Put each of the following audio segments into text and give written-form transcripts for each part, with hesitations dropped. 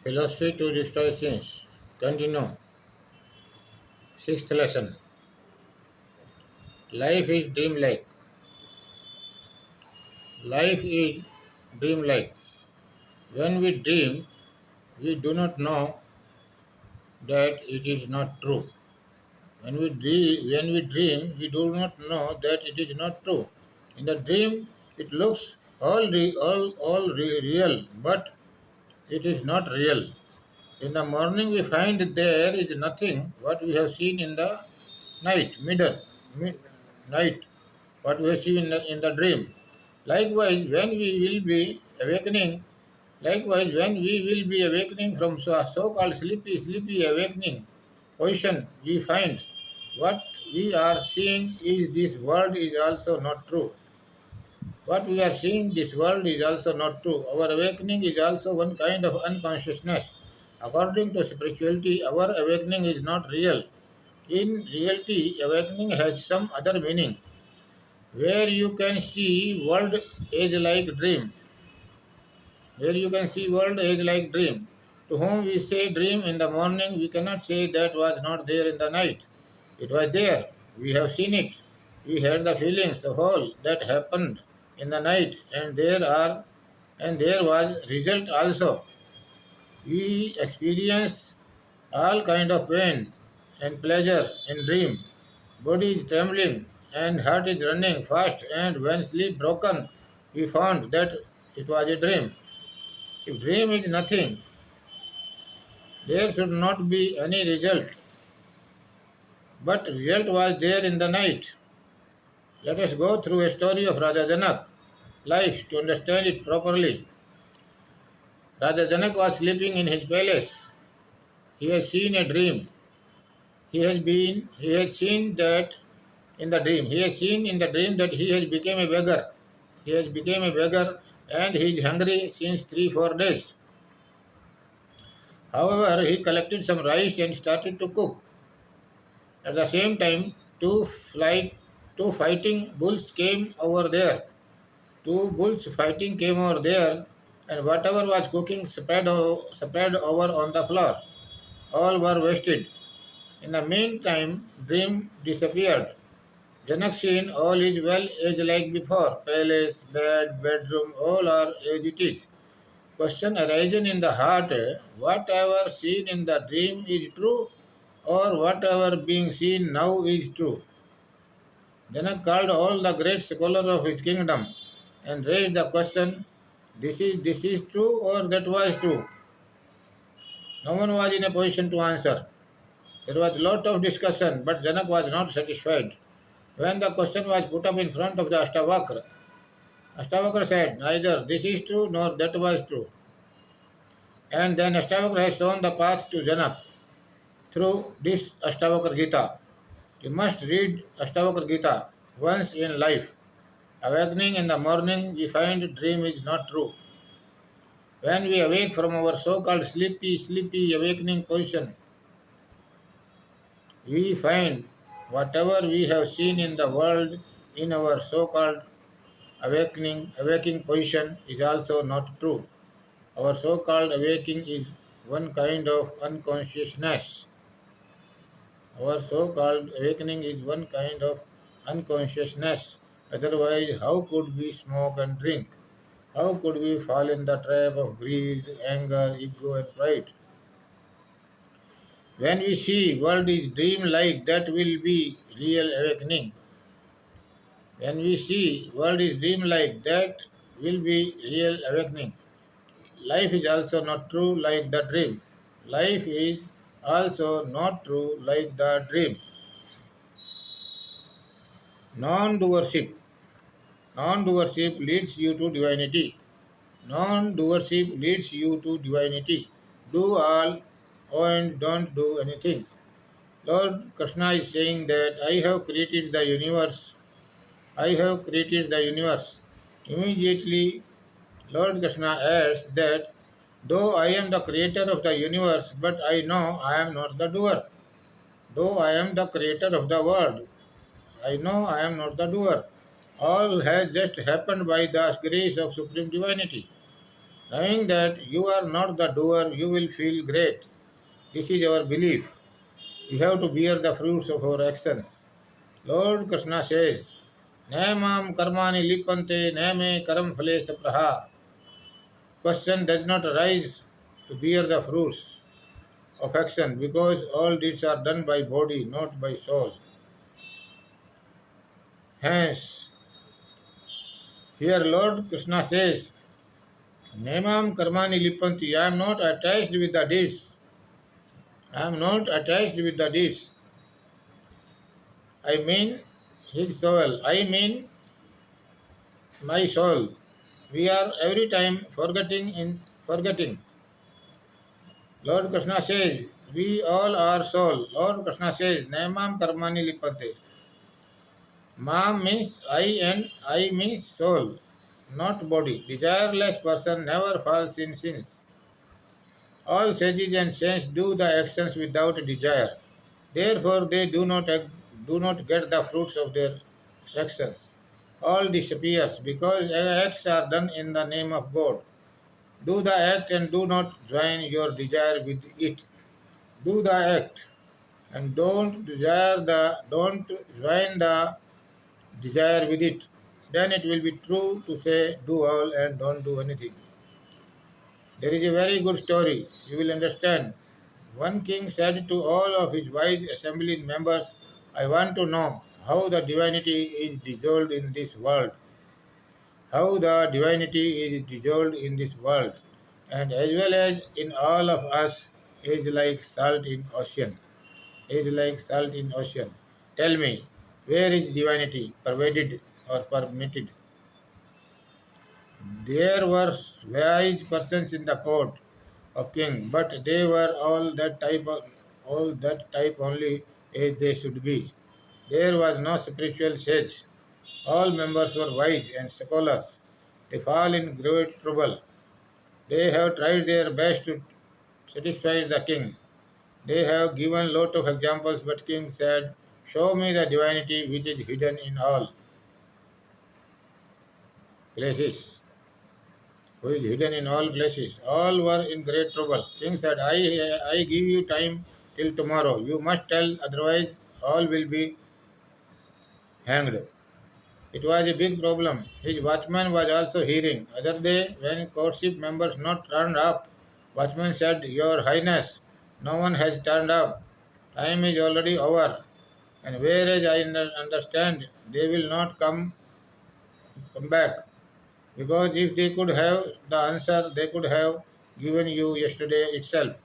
Philosophy to destroy sins. Continue. Sixth lesson. Life is dreamlike. Life is dreamlike. When we dream, we do not know that it is not true. When we dream, we do not know that it is not true. In the dream, it looks real, but it is not real. In the morning, we find there is nothing what we have seen in the night, what we have seen in the dream. Likewise, when we will be awakening from so-called sleepy awakening position, we find what we are seeing is this world is also not true. What we are seeing, this world is also not true. Our awakening is also one kind of unconsciousness. According to spirituality, our awakening is not real. In reality, awakening has some other meaning, where you can see world as like dream. Where you can see world as like dream. To whom we say dream in the morning, we cannot say that was not there in the night. It was there. We have seen it. We had the feelings of all that happened in the night, and there was result also. We experience all kind of pain and pleasure in dream. Body is trembling and heart is running fast, and when sleep broken, we found that it was a dream. If dream is nothing, there should not be any result. But result was there in the night. Let us go through a story of Raja Janak life to understand it properly. Raja Janak was sleeping in his palace. He has seen a dream. He has seen that in the dream. He has seen in the dream that he has become a beggar. He has become a beggar and he is hungry since 3 4 days. However, he collected some rice and started to cook. At the same time, two fighting bulls came over there. Two bulls fighting came over there, and whatever was cooking spread over on the floor. All were wasted. In the meantime, dream disappeared. Janak seen all is well as like before. Palace, bed, bedroom, all are as it is. Question arisen in the heart, whatever seen in the dream is true, or whatever being seen now is true. Janak called all the great scholars of his kingdom and raised the question, this is true or that was true. No one was in a position to answer. There was a lot of discussion, but Janak was not satisfied. When the question was put up in front of the Ashtavakra said, neither this is true nor that was true. And then Ashtavakra has shown the path to Janak through this Ashtavakra Gita. You must read Ashtavakra Gita once in life. Awakening in the morning, we find dream is not true. When we awake from our so-called sleepy awakening position, we find whatever we have seen in the world in our so-called awakening position is also not true. Our so-called awakening is one kind of unconsciousness. Our so-called awakening is one kind of unconsciousness. Otherwise, how could we smoke and drink? How could we fall in the trap of greed, anger, ego, and pride? When we see world is dream-like, that will be real awakening. When we see world is dream-like, that will be real awakening. Life is also not true like the dream. Life is also not true like the dream. Non-doership. Non-doership leads you to divinity. Non-doership leads you to divinity. Do all and don't do anything. Lord Krishna is saying that I have created the universe. I have created the universe. Immediately, Lord Krishna adds that though I am the creator of the universe, but I know I am not the doer. Though I am the creator of the world, I know I am not the doer. All has just happened by the grace of Supreme Divinity. Knowing that you are not the doer, you will feel great. This is our belief. We have to bear the fruits of our actions. Lord Krishna says, Namam karmani lipante name karam phale sapraha. Question does not arise to bear the fruits of action because all deeds are done by body, not by soul. Hence, here Lord Krishna says, Nemam karmani lipanti. I am not attached with the deeds. I am not attached with the deeds. I mean his soul. I mean my soul. We are every time forgetting. Lord Krishna says, we all are soul. Lord Krishna says, Nemam karmani lipante. Ma means I and I means soul, not body. Desireless person never falls in sins. All sages and saints do the actions without desire. Therefore, they do not get the fruits of their actions. All disappears because acts are done in the name of God. Do the act and do not join your desire with it. Do the act and don't join the desire with it. Then it will be true to say do all and don't do anything. There is a very good story. You will understand. One king said to all of his wise assembly members, I want to know how the divinity is dissolved in this world. How the divinity is dissolved in this world, and as well as in all of us, is like salt in ocean. Is like salt in ocean. Tell me, where is divinity pervaded or permitted? There were wise persons in the court of king, but they were all that type only as they should be. There was no spiritual sage. All members were wise and scholars. They fall in great trouble. They have tried their best to satisfy the king. They have given lot of examples, but king said, show me the divinity which is hidden in all places. Who is hidden in all places. All were in great trouble. King said, I give you time till tomorrow. You must tell, otherwise all will be hanged. It was a big problem. His watchman was also hearing. Other day, when courtship members not turned up, watchman said, Your Highness, no one has turned up. Time is already over. And whereas I understand, they will not come back. Because if they could have the answer, they could have given you yesterday itself.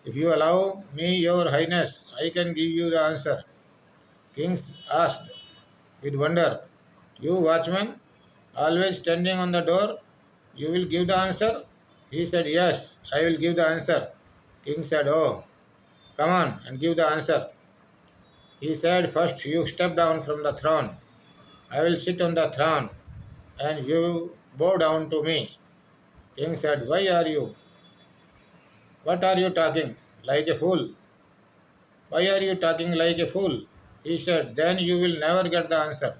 If you allow me, Your Highness, I can give you the answer. King asked with wonder, You watchman, always standing on the door, you will give the answer? He said, Yes, I will give the answer. King said, Oh, come on and give the answer. He said, First you step down from the throne. I will sit on the throne and you bow down to me. King said, Why are you? What are you talking? Like a fool. Why are you talking like a fool? He said, Then you will never get the answer.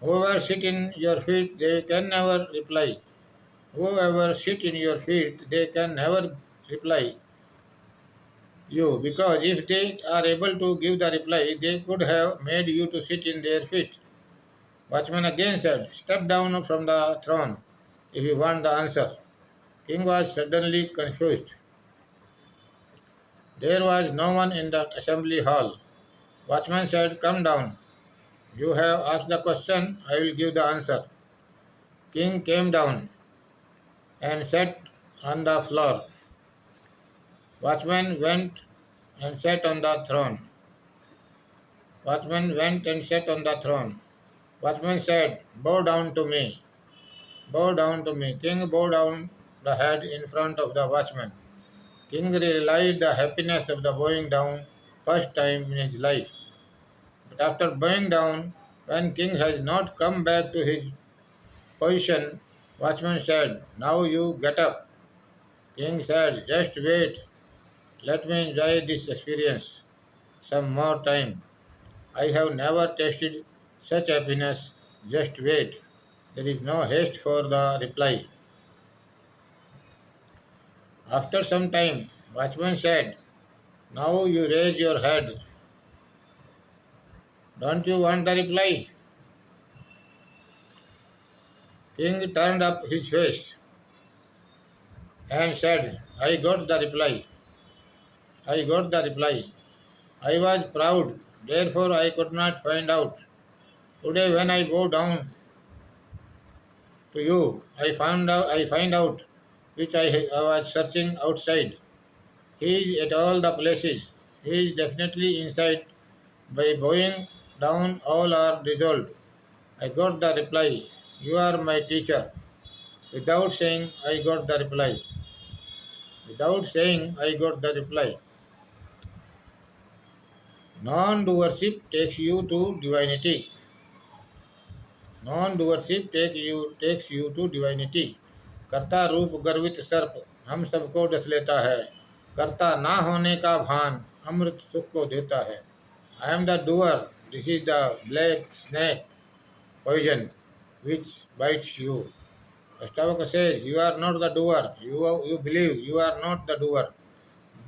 Whoever sit in your feet, they can never reply. Whoever sit in your feet, they can never reply you, because if they are able to give the reply, they could have made you to sit in their feet. Watchman again said, Step down from the throne if you want the answer. King was suddenly confused. There was no one in the assembly hall. Watchman said, Come down. You have asked the question, I will give the answer. King came down and sat on the floor. Watchman went and sat on the throne. Watchman went and sat on the throne. Watchman said, Bow down to me. Bow down to me. King bowed down the head in front of the watchman. King realized the happiness of the bowing down first time in his life. But after bowing down, when king has not come back to his position, watchman said, Now you get up. King said, Just wait. Let me enjoy this experience some more time. I have never tasted such happiness. Just wait. There is no haste for the reply. After some time, watchman said, "Now you raise your head. Don't you want the reply?" King turned up his face and said, "I got the reply. I got the reply. I was proud, therefore I could not find out. Today when I bow down to you, I find out which I was searching outside. He is at all the places. He is definitely inside. By bowing down, all are dissolved. I got the reply. You are my teacher. Without saying, I got the reply. Without saying, I got the reply. Non-doership takes you to divinity. Non-doership takes you to divinity. कर्ता रूप गर्वित सर्प हम सबको डस लेता है. कर्ता ना होने का भान अमृत सुख को देता है. I am the doer. This is the black snake poison which bites you. Ashtavakra says, you are not the doer. You believe you are not the doer.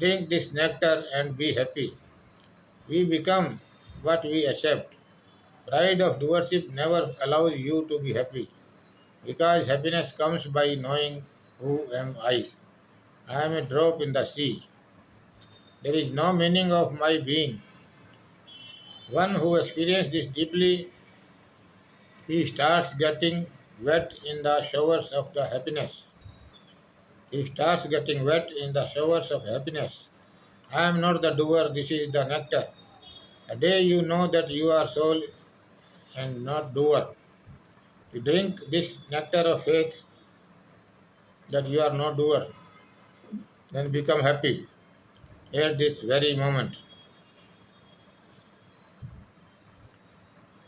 Drink this nectar and be happy. We become what we accept. Pride of doership never allows you to be happy, because happiness comes by knowing who am I. I am a drop in the sea. There is no meaning of my being. One who experiences this deeply, he starts getting wet in the showers of the happiness. He starts getting wet in the showers of happiness. I am not the doer, this is the nectar. A day you know that you are soul and not doer. You drink this nectar of faith that you are not doer, then become happy at this very moment.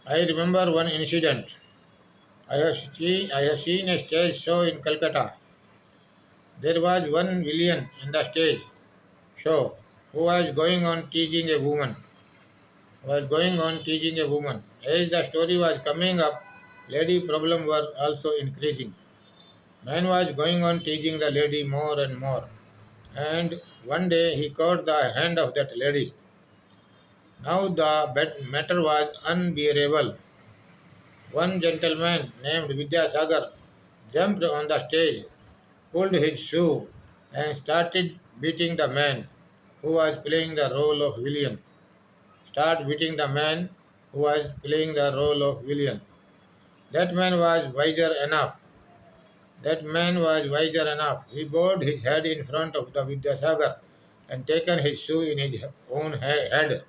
I remember one incident. I have seen a stage show in Calcutta. There was one villain in the stage show who was going on teasing a woman. As the story was coming up, lady problem were also increasing. Man was going on teasing the lady more and more. And one day he caught the hand of that lady. Now the matter was unbearable. One gentleman named Vidyasagar jumped on the stage, pulled his shoe, and started beating the man who was playing the role of villain. Start beating the man who was playing the role of villain. That man was wiser enough. That man was wiser enough. He bowed his head in front of the Vidyasagar and taken his shoe in his own head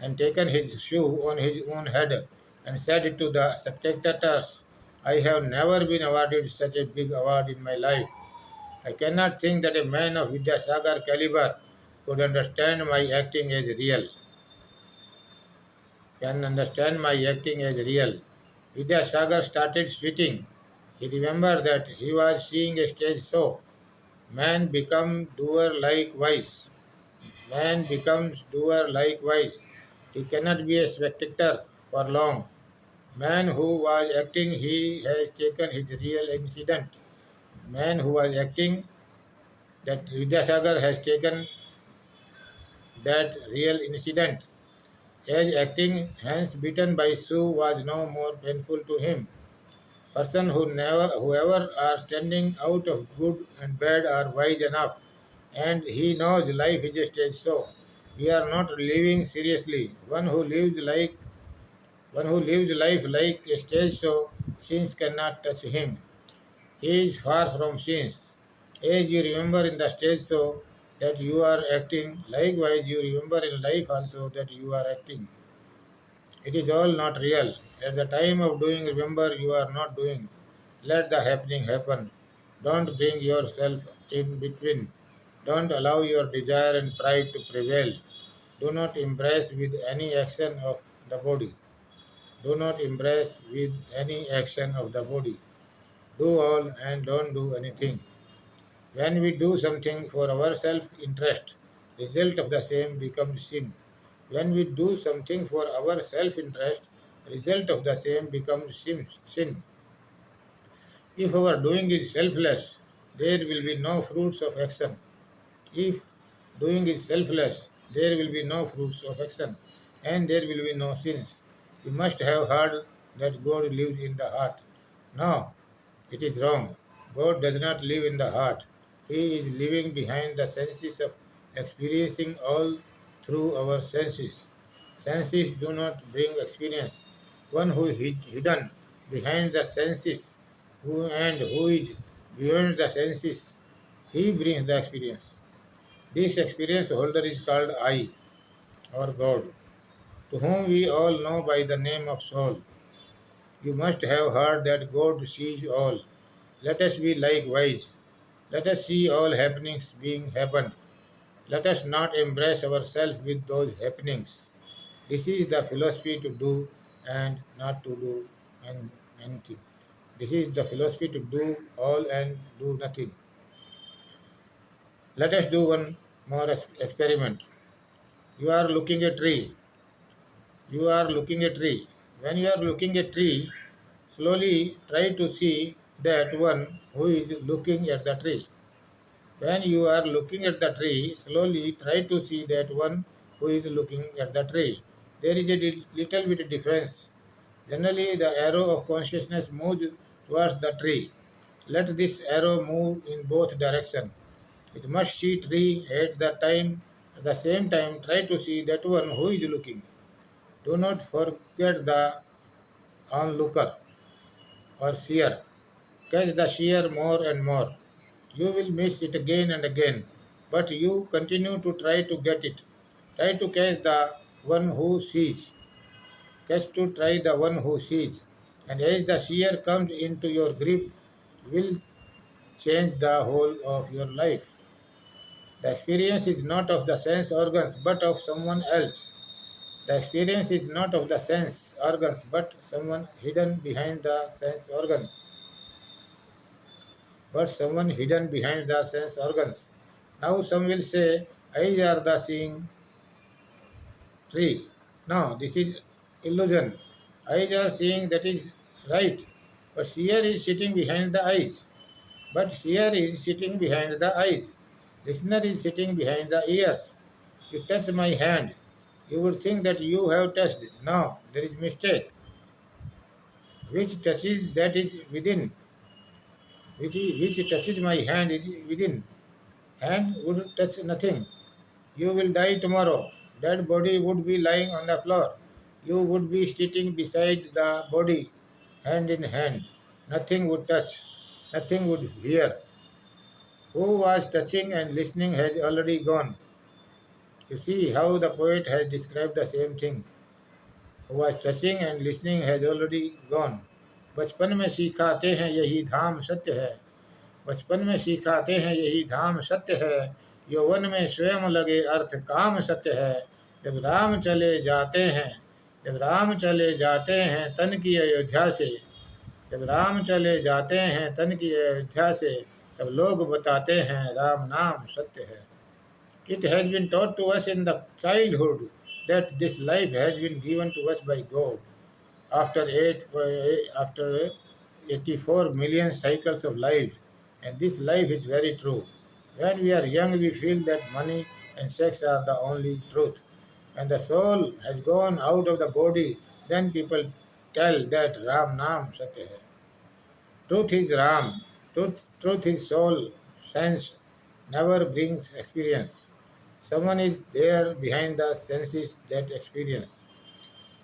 and taken his shoe on his own head and said to the spectators, I have never been awarded such a big award in my life. I cannot think that a man of Vidyasagar caliber could understand my acting as real. Can understand my acting as real. Vidyasagar started sweating. He remembered that he was seeing a stage show. Man becomes doer likewise. Man becomes doer likewise. He cannot be a spectator for long. Man who was acting, he has taken his real incident. Man who was acting, that Vidyasagar has taken that real incident as acting, hence beaten by shoe was no more painful to him. Person whoever are standing out of good and bad are wise enough, and he knows life is a stage show. We are not living seriously. One who lives life like a stage show, sins cannot touch him. He is far from sins. As you remember in the stage show that you are acting, likewise you remember in life also that you are acting. It is all not real. At the time of doing, remember you are not doing. Let the happening happen. Don't bring yourself in between. Don't allow your desire and pride to prevail. Do not embrace with any action of the body. Do not embrace with any action of the body. Do all and don't do anything. When we do something for our self-interest, result of the same becomes sin. When we do something for our self-interest, result of the same becomes sin. If our doing is selfless, there will be no fruits of action. If doing is selfless, there will be no fruits of action, and there will be no sins. You must have heard that God lives in the heart. No, it is wrong. God does not live in the heart. He is living behind the senses of experiencing all through our senses. Senses do not bring experience. One who is hidden behind the senses who is beyond the senses, he brings the experience. This experience holder is called I or God, to whom we all know by the name of soul. You must have heard that God sees all. Let us be likewise. Let us see all happenings being happened. Let us not embrace ourselves with those happenings. This is the philosophy to do and not to do anything. This is the philosophy to do all and do nothing. Let us do one more experiment. You are looking at a tree. You are looking at a tree. When you are looking at a tree, slowly try to see that one who is looking at the tree. When you are looking at the tree, slowly try to see that one who is looking at the tree. There is a little bit difference. Generally, the arrow of consciousness moves towards the tree. Let this arrow move in both directions. It must see tree at the same time try to see that one who is looking. Do not forget the onlooker or seer. Catch the seer more and more. You will miss it again and again, but you continue to try to get it. Try to catch the one who sees. Catch to try the one who sees. And as the seer comes into your grip, will change the whole of your life. The experience is not of the sense organs, but of someone else. The experience is not of the sense organs, but someone hidden behind the sense organs. But someone hidden behind the sense organs. Now some will say, eyes are the seeing tree. No, this is illusion. Eyes are seeing, that is right. But seer is sitting behind the eyes. But seer is sitting behind the eyes. Listener is sitting behind the ears. You touch my hand. You would think that you have touched. No, there is mistake. Which touches that is within. Which touches my hand is within. Hand would touch nothing. You will die tomorrow. That body would be lying on the floor. You would be sitting beside the body, hand in hand. Nothing would touch. Nothing would hear. Who was touching and listening has already gone. You see how the poet has described the same thing. Who was touching and listening has already gone. बचपन में सिखाते हैं यही धाम सत्य है. बचपन में सिखाते हैं यही धाम सत्य है. यौवन में स्वयं लगे अर्थ काम सत्य है. जब राम चले जाते हैं, जब राम चले जाते हैं तन की अयोध्या से, जब राम चले जाते हैं तन की अयोध्या से, तब लोग बताते हैं राम नाम सत्य है. It has been taught to us in the childhood that this life has been given to us by God. After 84 million cycles of life, and this life is very true. When we are young, we feel that money and sex are the only truth. When the soul has gone out of the body, then people tell that Ram Nam Satya hai. Truth is Ram. Truth is soul. Sense never brings experience. Someone is there behind the senses that experience.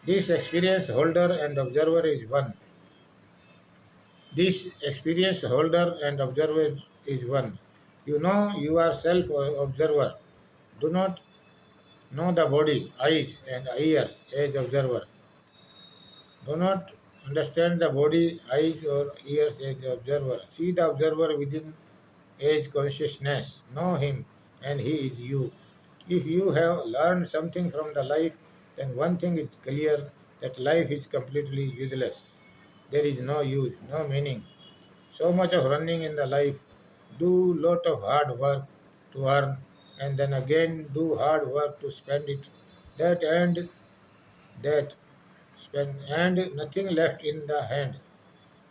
This experience holder and observer is one. This experience holder and observer is one. You know you are self observer. Do not know the body, eyes and ears as observer. Do not understand the body, eyes or ears as observer. See the observer within as consciousness. Know him and he is you. If you have learned something from the life, then one thing is clear, that life is completely useless. There is no use, no meaning. So much of running in the life, do lot of hard work to earn, and then again do hard work to spend it. That and that spend and nothing left in the hand.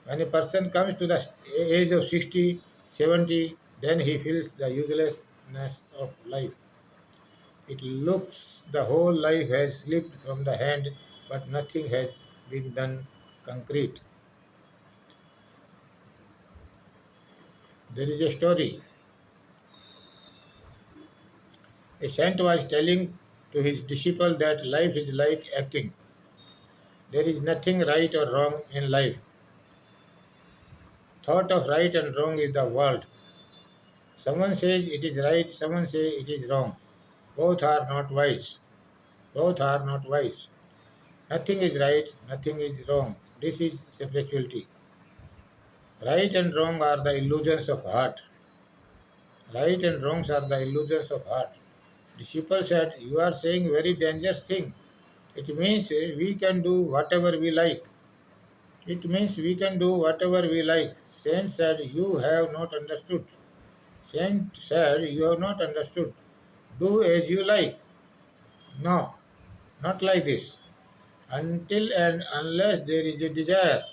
When a person comes to the age of 60, 70. Then he feels the uselessness of life. It looks the whole life has slipped from the hand, but nothing has been done concrete. There is a story. A saint was telling to his disciple that life is like acting. There is nothing right or wrong in life. Thought of right and wrong is the world. Someone says it is right, someone says it is wrong. Both are not wise. Both are not wise. Nothing is right, nothing is wrong. This is spirituality. Right and wrong are the illusions of heart. Right and wrongs are the illusions of heart. Disciple said, you are saying very dangerous thing. It means we can do whatever we like. It means we can do whatever we like. Saint said, you have not understood. Saint said, you have not understood. Do as you like. No, not like this. Until and unless there is a desire,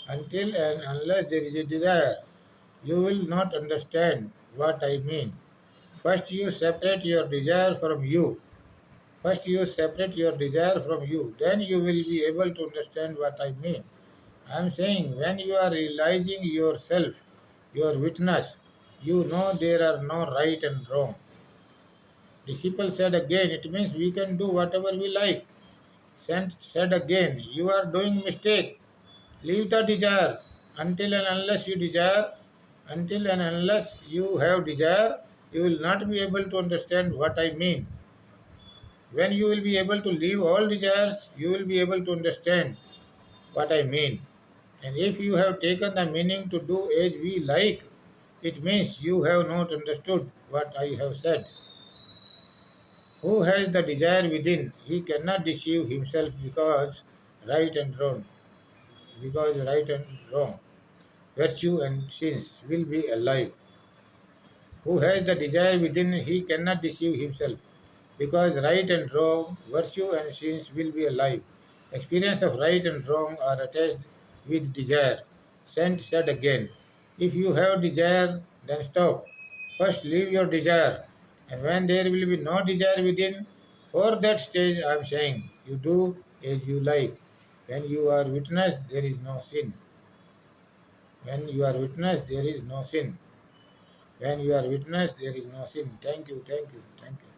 until and unless there is a desire, you will not understand what I mean. First you separate your desire from you. First you separate your desire from you. Then you will be able to understand what I mean. I am saying when you are realizing yourself, your witness, you know there are no right and wrong. Disciple said again, it means we can do whatever we like. Saint said again, you are doing mistake. Leave the desire. Until and unless you desire, until and unless you have desire, you will not be able to understand what I mean. When you will be able to leave all desires, you will be able to understand what I mean. And if you have taken the meaning to do as we like, it means you have not understood what I have said. Who has the desire within, he cannot deceive himself right and wrong, because right and wrong, virtue and sins will be alive. Who has the desire within, he cannot deceive himself, because right and wrong, virtue and sins will be alive. Experience of right and wrong are attached with desire. Saint said again, if you have desire, then stop. First leave your desire, and when there will be no desire within, for that stage I am saying, you do as you like. When you are witness, there is no sin. When you are witness, there is no sin. When you are witness, there is no sin. Thank you, thank you, thank you.